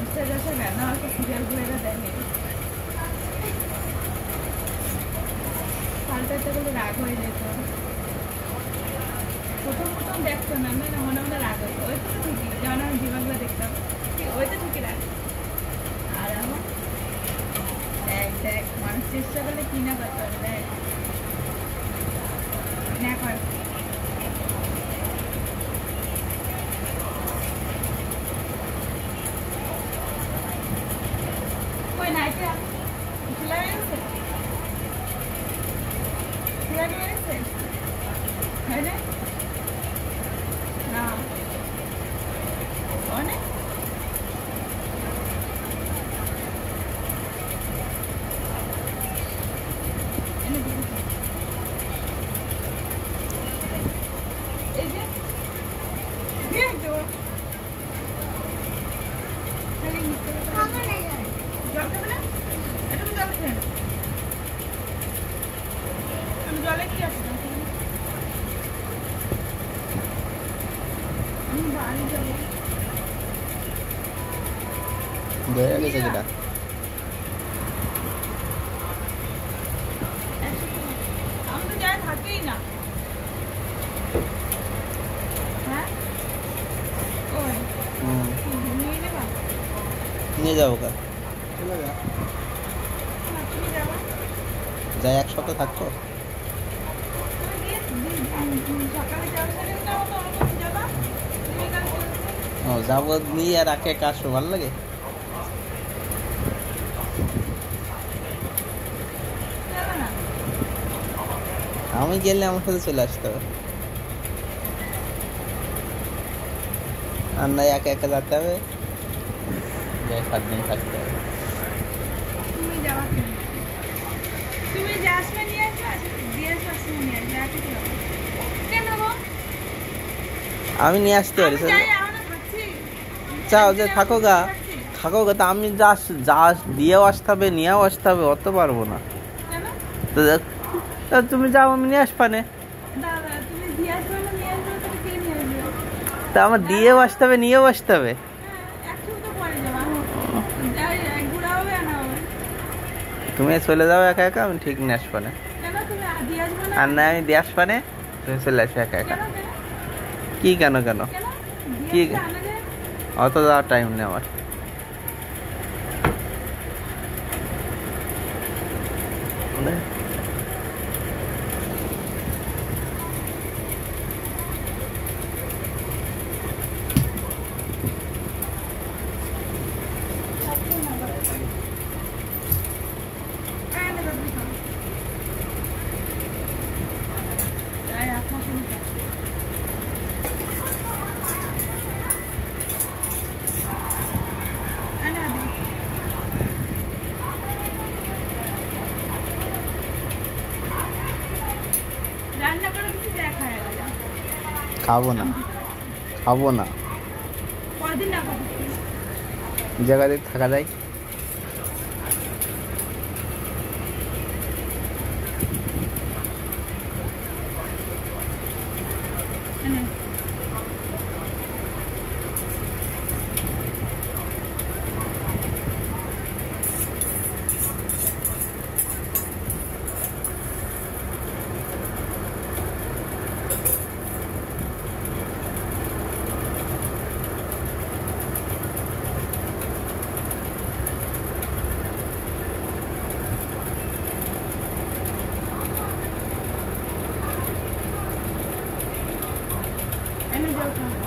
বিশ্বাস আছে কেন আমাকে সিরিয়ালগুলো এরা দেখে পাল্টাতে গেলে রাগ হয়ে যেত প্রথম দেখতো না না মনে মনে রাগ হতো ওই তো ঠিকই যেমন আমি জীবনগুলো দেখতাম ঠিক ওই তো ঠিকই রাগ আর এখন দেখ মানুষ চেষ্টা করলে কি না করতে হবে দেখ না কর কই নাইটা খোলা গেছে খোলা গেছে হয় না না অনেক এই যে দিয়ে তো খালি নিতে হবে না জল খাবে না এটা তো জল খেয়ে আমি জলে কি আছে আমি বাড়ি যাবো দয়া গেছে কিনা আমি তো যাই থাকেই না হ্যাঁ ওই নিয়ে নেবা নিয়ে যাবো কা তুমি যাবা যাই এক সপ্তাহ থাকতো সকালে যাওয়ার সাথে যাবো তো তুমি যাবা তুমি কালকে ও যাবো নিয়ে আর একে একা আসবো ভালো লাগে যাবা না আমি গেলে আমার সাথে চলে আসতে হবে আর না একা একা যেতে হবে যাই 7 দিন থাকতে হবে তুমি যাবা কেন তুমি যে আসবে নিয়ে আসবে দিয়ে আসবে নিয়ে আসবে আর কিছু হবে কেন গো আমি নিয়ে আসতে পারি আমি যাই আমরা থাকছি চাও যে থাকো গা তা আমি যা দিয়েও আসতে হবে নিয়েও আসতে হবে অত পারবো না কেন তো তুমি যাও আমি নিয়ে আসবানে দাদা তুমি দিয়ে আসবে না নিয়ে আসবে তুমি কে নিয়ে আসবে তা আমার দিয়েও আসতে হবে নিয়েও আসতে হবে একটু তো পরে যাবা যাই ঘোরা হবে না হবে তুমি চলে যাও একা একা আমি ঠিক নিয়ে আসবানে কেন তুমি দিয়ে আসবে না আর না আমি দিয়ে আসবানে তুমি চলে আসবে একা একা কেন কি কেন কেন কি দিয়ে আনা যায় অত যাওয়ার টাইম নেই আমার রান্না করে কিছু দেখা হয় না খাবো না কদিন না করতে জায়গাতে থাকা যায় এনে যাও